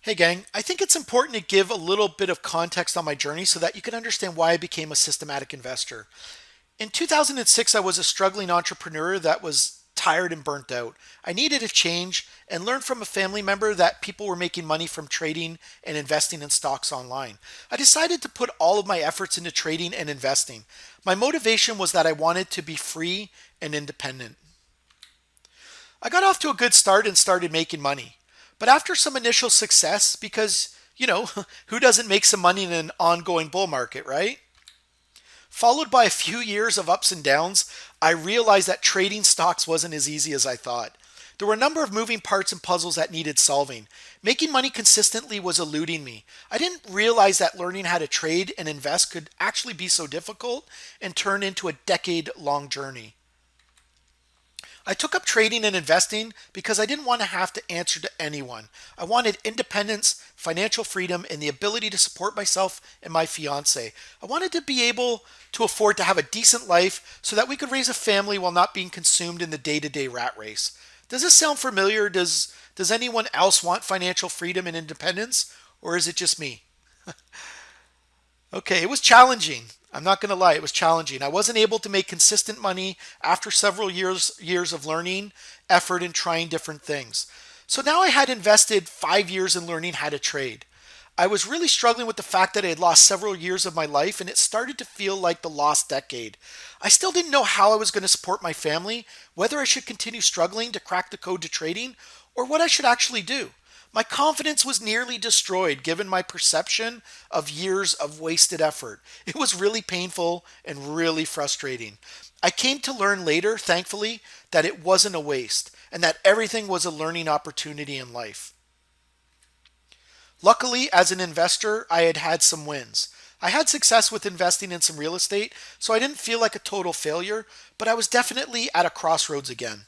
Hey gang, I think it's important to give a little bit of context on my journey so that you can understand why I became a systematic investor. In 2006, I was a struggling entrepreneur that was tired and burnt out. I needed a change and learned from a family member that people were making money from trading and investing in stocks online. I decided to put all of my efforts into trading and investing. My motivation was that I wanted to be free and independent. I got off to a good start and started making money. But after some initial success, because, who doesn't make some money in an ongoing bull market, right? Followed by a few years of ups and downs, I realized that trading stocks wasn't as easy as I thought. There were a number of moving parts and puzzles that needed solving. Making money consistently was eluding me. I didn't realize that learning how to trade and invest could actually be so difficult and turn into a decade long journey. I took up trading and investing because I didn't want to have to answer to anyone. I wanted independence, financial freedom, and the ability to support myself and my fiance. I wanted to be able to afford to have a decent life so that we could raise a family while not being consumed in the day-to-day rat race. Does this sound familiar? Does anyone else want financial freedom and independence, or is it just me? Okay, it was challenging. I'm not going to lie, it was challenging. I wasn't able to make consistent money after several years of learning, effort, and trying different things. So now I had invested 5 years in learning how to trade. I was really struggling with the fact that I had lost several years of my life and it started to feel like the lost decade. I still didn't know how I was going to support my family, whether I should continue struggling to crack the code to trading, or what I should actually do. My confidence was nearly destroyed given my perception of years of wasted effort. It was really painful and really frustrating. I came to learn later, thankfully, that it wasn't a waste and that everything was a learning opportunity in life. Luckily, as an investor, I had had some wins. I had success with investing in some real estate, so I didn't feel like a total failure, but I was definitely at a crossroads again.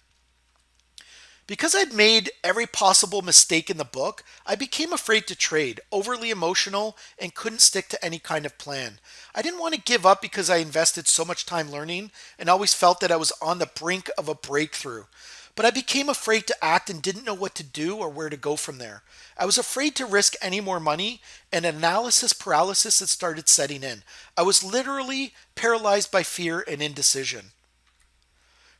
Because I'd made every possible mistake in the book, I became afraid to trade, overly emotional, and couldn't stick to any kind of plan. I didn't want to give up because I invested so much time learning and always felt that I was on the brink of a breakthrough. But I became afraid to act and didn't know what to do or where to go from there. I was afraid to risk any more money, and analysis paralysis had started setting in. I was literally paralyzed by fear and indecision.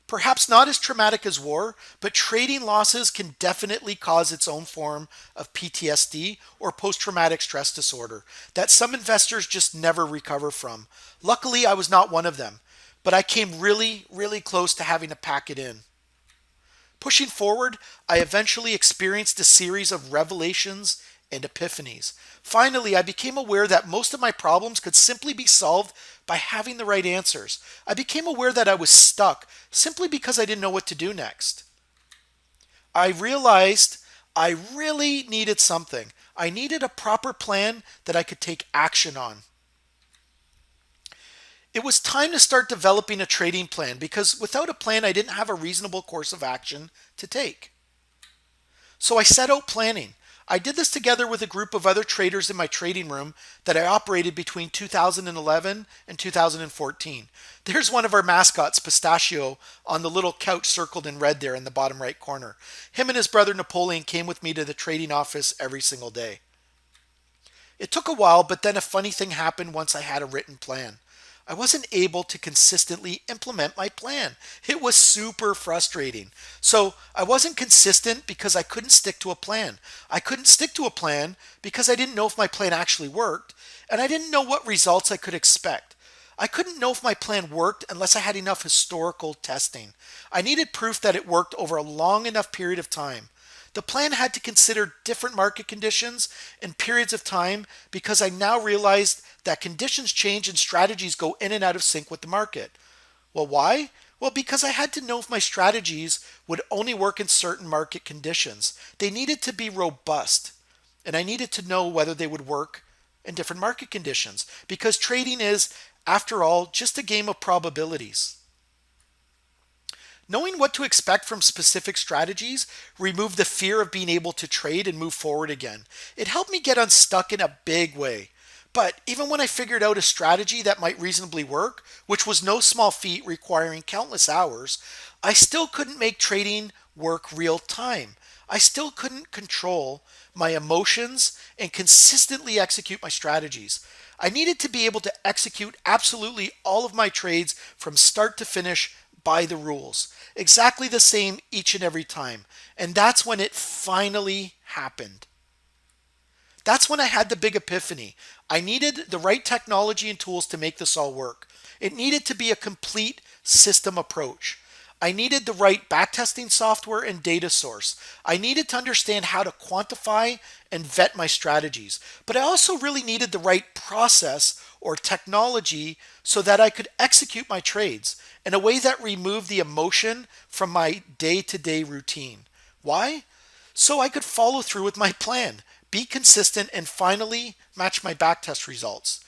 Perhaps not as traumatic as war, but trading losses can definitely cause its own form of PTSD or post traumatic stress disorder that some investors just never recover from. Luckily, I was not one of them, but I came really, really close to having to pack it in. Pushing forward, I eventually experienced a series of revelations and epiphanies. Finally, I became aware that most of my problems could simply be solved by having the right answers. I became aware that I was stuck simply because I didn't know what to do next. I realized I really needed something. I needed a proper plan that I could take action on. It was time to start developing a trading plan because without a plan, I didn't have a reasonable course of action to take. So I set out planning. I did this together with a group of other traders in my trading room that I operated between 2011 and 2014. There's one of our mascots, Pistachio, on the little couch circled in red there in the bottom right corner. Him and his brother Napoleon came with me to the trading office every single day. It took a while, but then a funny thing happened once I had a written plan. I wasn't able to consistently implement my plan. It was super frustrating. So I wasn't consistent because I couldn't stick to a plan. I couldn't stick to a plan because I didn't know if my plan actually worked, and I didn't know what results I could expect. I couldn't know if my plan worked unless I had enough historical testing. I needed proof that it worked over a long enough period of time. The plan had to consider different market conditions and periods of time because I now realized that conditions change and strategies go in and out of sync with the market. Well, why? Well, because I had to know if my strategies would only work in certain market conditions. They needed to be robust, and I needed to know whether they would work in different market conditions because trading is, after all, just a game of probabilities. Knowing what to expect from specific strategies removed the fear of being able to trade and move forward again. It helped me get unstuck in a big way. But even when I figured out a strategy that might reasonably work, which was no small feat requiring countless hours, I still couldn't make trading work real time. I still couldn't control my emotions and consistently execute my strategies. I needed to be able to execute absolutely all of my trades from start to finish by the rules, exactly the same each and every time. And that's when it finally happened. That's when I had the big epiphany. I needed the right technology and tools to make this all work. It needed to be a complete system approach. I needed the right backtesting software and data source. I needed to understand how to quantify and vet my strategies. But I also really needed the right process or technology so that I could execute my trades in a way that removed the emotion from my day to day routine. Why? So I could follow through with my plan, be consistent, and finally match my backtest results.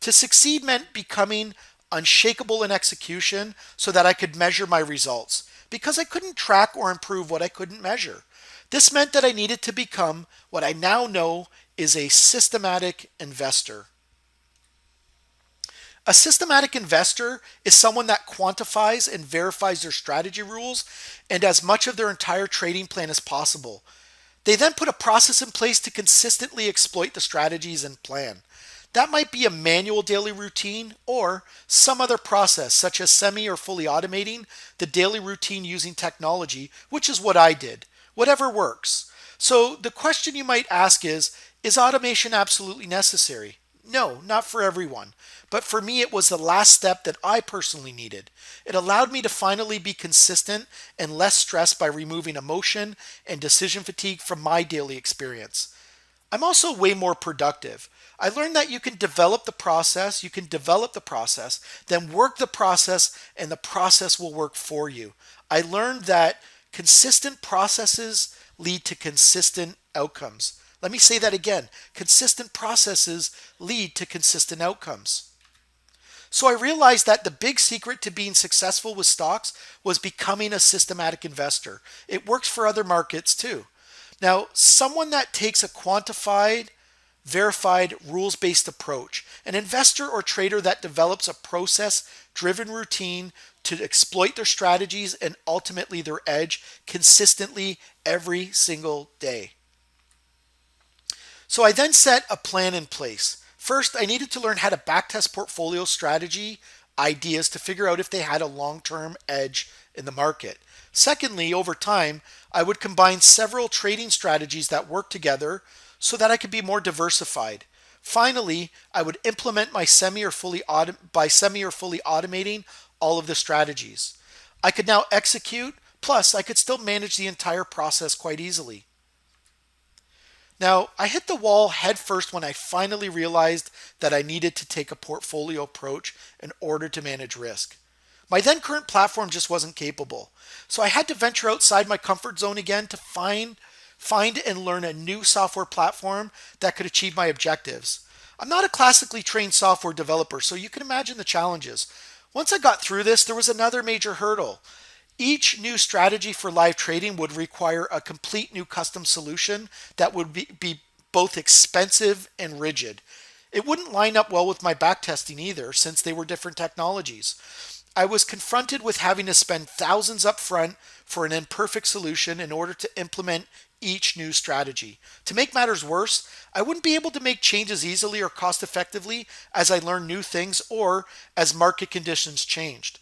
To succeed meant becoming unshakable in execution so that I could measure my results because I couldn't track or improve what I couldn't measure. This meant that I needed to become what I now know is a systematic investor. A systematic investor is someone that quantifies and verifies their strategy rules and as much of their entire trading plan as possible. They then put a process in place to consistently exploit the strategies and plan. That might be a manual daily routine or some other process, such as semi or fully automating the daily routine using technology, which is what I did. Whatever works. So the question you might ask is automation absolutely necessary? No, not for everyone. But for me, it was the last step that I personally needed. It allowed me to finally be consistent and less stressed by removing emotion and decision fatigue from my daily experience. I'm also way more productive. I learned that you can develop the process, then work the process, and the process will work for you. I learned that consistent processes lead to consistent outcomes. Let me say that again. Consistent processes lead to consistent outcomes. So I realized that the big secret to being successful with stocks was becoming a systematic investor. It works for other markets too. Now, someone that takes a quantified, verified, rules-based approach, an investor or trader that develops a process-driven routine to exploit their strategies and ultimately their edge consistently every single day. So I then set a plan in place. First, I needed to learn how to backtest portfolio strategy ideas to figure out if they had a long-term edge in the market. Secondly, over time, I would combine several trading strategies that work together so that I could be more diversified. Finally, I would implement my semi or fully automating all of the strategies. I could now execute, plus I could still manage the entire process quite easily. Now, I hit the wall head first when I finally realized that I needed to take a portfolio approach in order to manage risk. My then current platform just wasn't capable. So I had to venture outside my comfort zone again to find and learn a new software platform that could achieve my objectives. I'm not a classically trained software developer, so you can imagine the challenges. Once I got through this, there was another major hurdle. Each new strategy for live trading would require a complete new custom solution that would be both expensive and rigid. It wouldn't line up well with my backtesting either, since they were different technologies. I was confronted with having to spend thousands up front for an imperfect solution in order to implement each new strategy. To make matters worse, I wouldn't be able to make changes easily or cost effectively as I learned new things or as market conditions changed.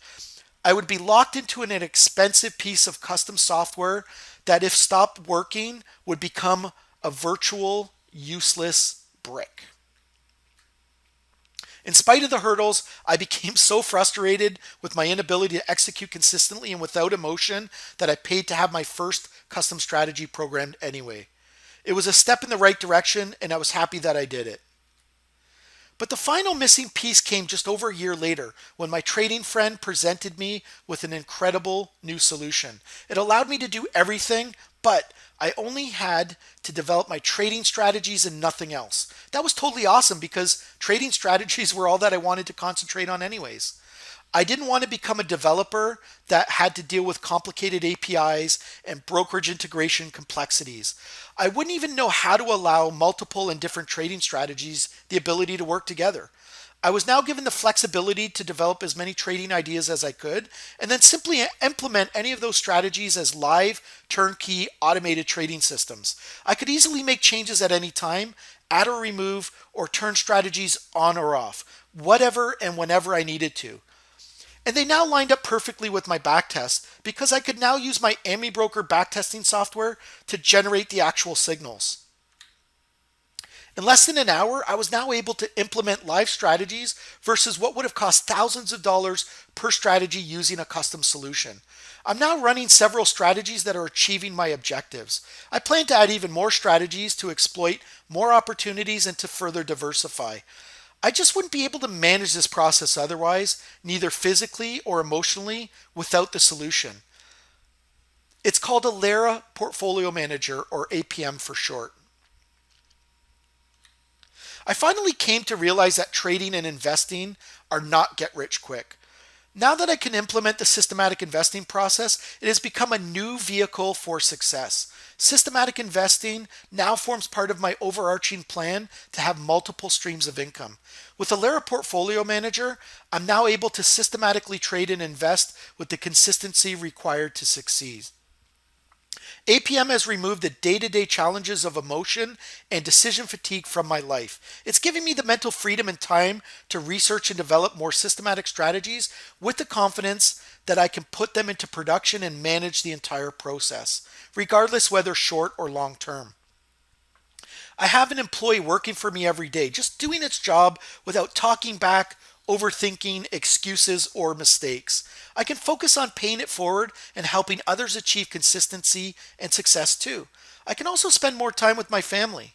I would be locked into an expensive piece of custom software that, if stopped working, would become a virtual, useless brick. In spite of the hurdles, I became so frustrated with my inability to execute consistently and without emotion that I paid to have my first custom strategy programmed anyway. It was a step in the right direction, and I was happy that I did it. But the final missing piece came just over a year later when my trading friend presented me with an incredible new solution. It allowed me to do everything, but I only had to develop my trading strategies and nothing else. That was totally awesome because trading strategies were all that I wanted to concentrate on anyways. I didn't want to become a developer that had to deal with complicated APIs and brokerage integration complexities. I wouldn't even know how to allow multiple and different trading strategies the ability to work together. I was now given the flexibility to develop as many trading ideas as I could, and then simply implement any of those strategies as live, turnkey, automated trading systems. I could easily make changes at any time, add or remove, or turn strategies on or off, whatever and whenever I needed to. And they now lined up perfectly with my backtest because I could now use my AmiBroker backtesting software to generate the actual signals. In less than an hour, I was now able to implement live strategies versus what would have cost thousands of dollars per strategy using a custom solution. I'm now running several strategies that are achieving my objectives. I plan to add even more strategies to exploit more opportunities and to further diversify. I just wouldn't be able to manage this process otherwise, neither physically or emotionally, without the solution. It's called a Lara Portfolio Manager, or APM for short. I finally came to realize that trading and investing are not get rich quick. Now that I can implement the systematic investing process, it has become a new vehicle for success. Systematic investing now forms part of my overarching plan to have multiple streams of income. With the Lara Portfolio Manager, I'm now able to systematically trade and invest with the consistency required to succeed. APM has removed the day-to-day challenges of emotion and decision fatigue from my life. It's giving me the mental freedom and time to research and develop more systematic strategies with the confidence that I can put them into production and manage the entire process, regardless whether short or long term. I have an employee working for me every day, just doing its job without talking back, overthinking, excuses, or mistakes. I can focus on paying it forward and helping others achieve consistency and success too. I can also spend more time with my family.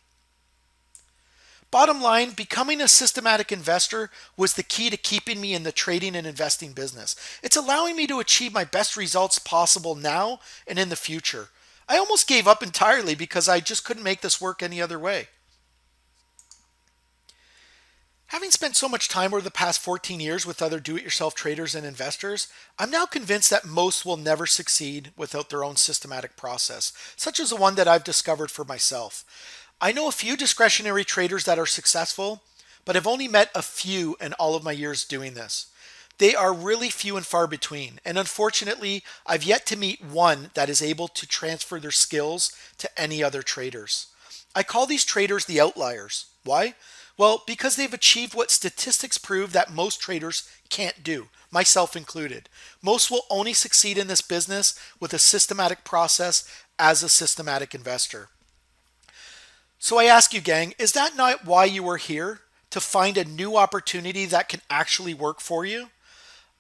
Bottom line, becoming a systematic investor was the key to keeping me in the trading and investing business. It's allowing me to achieve my best results possible now and in the future. I almost gave up entirely because I just couldn't make this work any other way. Having spent so much time over the past 14 years with other do-it-yourself traders and investors, I'm now convinced that most will never succeed without their own systematic process, such as the one that I've discovered for myself. I know a few discretionary traders that are successful, but I've only met a few in all of my years doing this. They are really few and far between, and unfortunately, I've yet to meet one that is able to transfer their skills to any other traders. I call these traders the outliers. Why? Well, because they've achieved what statistics prove that most traders can't do, myself included. Most will only succeed in this business with a systematic process as a systematic investor. So I ask you, gang, is that not why you are here? To find a new opportunity that can actually work for you?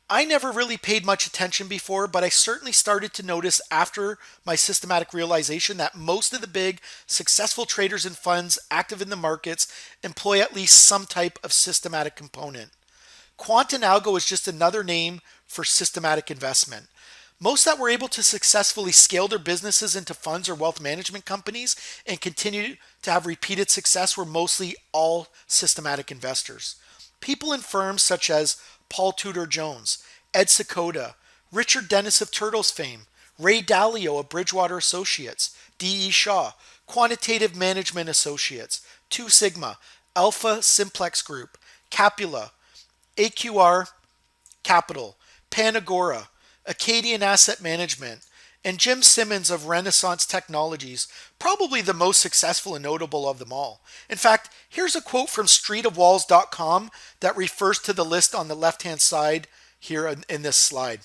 I never really paid much attention before, but I certainly started to notice after my systematic realization that most of the big, successful traders and funds active in the markets employ at least some type of systematic component. Quant and algo is just another name for systematic investment. Most that were able to successfully scale their businesses into funds or wealth management companies and continue to have repeated success were mostly all systematic investors. People in firms such as Paul Tudor Jones, Ed Sekoda, Richard Dennis of Turtles fame, Ray Dalio of Bridgewater Associates, D.E. Shaw, Quantitative Management Associates, Two Sigma, Alpha Simplex Group, Capula, AQR Capital, Panagora, Acadian Asset Management, and Jim Simmons of Renaissance Technologies, probably the most successful and notable of them all. In fact, here's a quote from streetofwalls.com that refers to the list on the left-hand side here in this slide.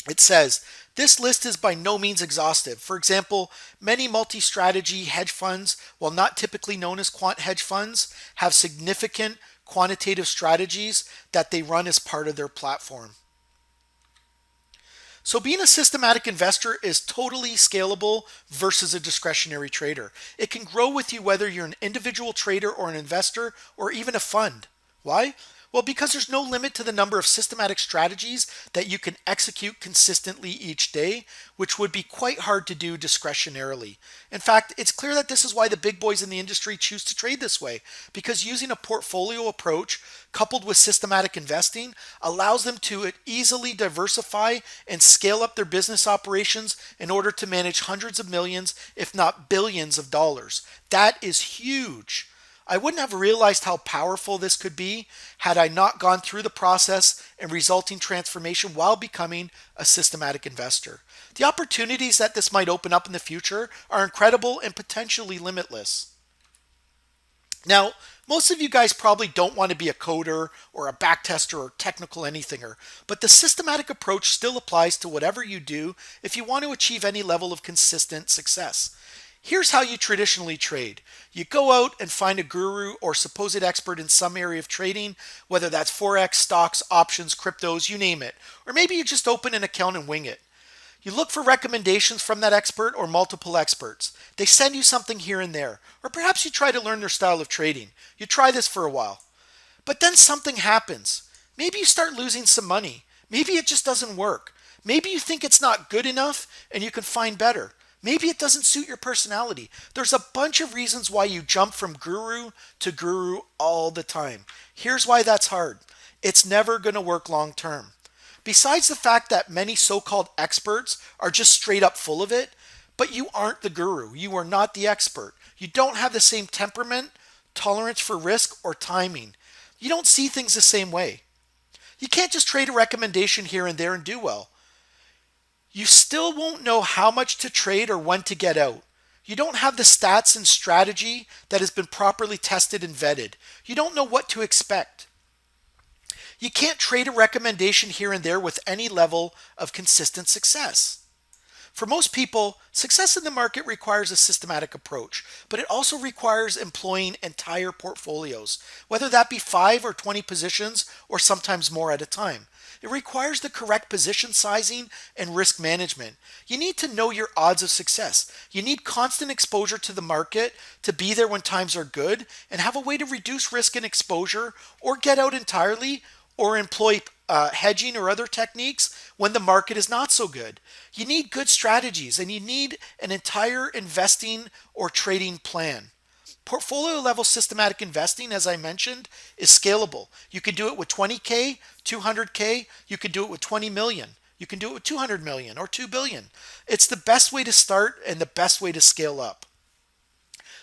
It says, this list is by no means exhaustive. For example, many multi-strategy hedge funds, while not typically known as quant hedge funds, have significant quantitative strategies that they run as part of their platform. So being a systematic investor is totally scalable versus a discretionary trader. It can grow with you whether you're an individual trader or an investor or even a fund. Why? Well, because there's no limit to the number of systematic strategies that you can execute consistently each day, which would be quite hard to do discretionarily. In fact, it's clear that this is why the big boys in the industry choose to trade this way, because using a portfolio approach coupled with systematic investing allows them to easily diversify and scale up their business operations in order to manage hundreds of millions, if not billions of dollars. That is huge. I wouldn't have realized how powerful this could be had I not gone through the process and resulting transformation while becoming a systematic investor. The opportunities that this might open up in the future are incredible and potentially limitless. Now, most of you guys probably don't want to be a coder or a backtester or technical anythinger, but the systematic approach still applies to whatever you do if you want to achieve any level of consistent success. Here's how you traditionally trade. You go out and find a guru or supposed expert in some area of trading, whether that's Forex, stocks, options, cryptos, you name it. Or maybe you just open an account and wing it. You look for recommendations from that expert or multiple experts. They send you something here and there. Or perhaps you try to learn their style of trading. You try this for a while. But then something happens. Maybe you start losing some money. Maybe it just doesn't work. Maybe you think it's not good enough and you can find better. Maybe it doesn't suit your personality. There's a bunch of reasons why you jump from guru to guru all the time. Here's why that's hard. It's never going to work long term. Besides the fact that many so-called experts are just straight up full of it, but you aren't the guru. You are not the expert. You don't have the same temperament, tolerance for risk, or timing. You don't see things the same way. You can't just trade a recommendation here and there and do well. You still won't know how much to trade or when to get out. You don't have the stats and strategy that has been properly tested and vetted. You don't know what to expect. You can't trade a recommendation here and there with any level of consistent success. For most people, success in the market requires a systematic approach, but it also requires employing entire portfolios, whether that be 5 or 20 positions or sometimes more at a time. It requires the correct position sizing and risk management. You need to know your odds of success. You need constant exposure to the market to be there when times are good and have a way to reduce risk and exposure or get out entirely or employ hedging or other techniques when the market is not so good. You need good strategies and you need an entire investing or trading plan. Portfolio level systematic investing, as I mentioned, is scalable. You can do it with 20K, 200K, you can do it with 20 million. You can do it with 200 million or 2 billion. It's the best way to start and the best way to scale up.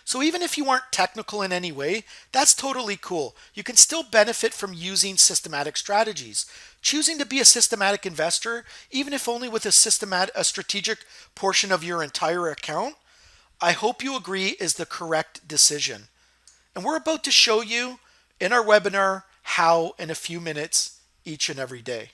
So even if you aren't technical in any way, that's totally cool. You can still benefit from using systematic strategies. Choosing to be a systematic investor, even if only with a strategic portion of your entire account, I hope you agree is the correct decision. And we're about to show you in our webinar how in a few minutes each and every day.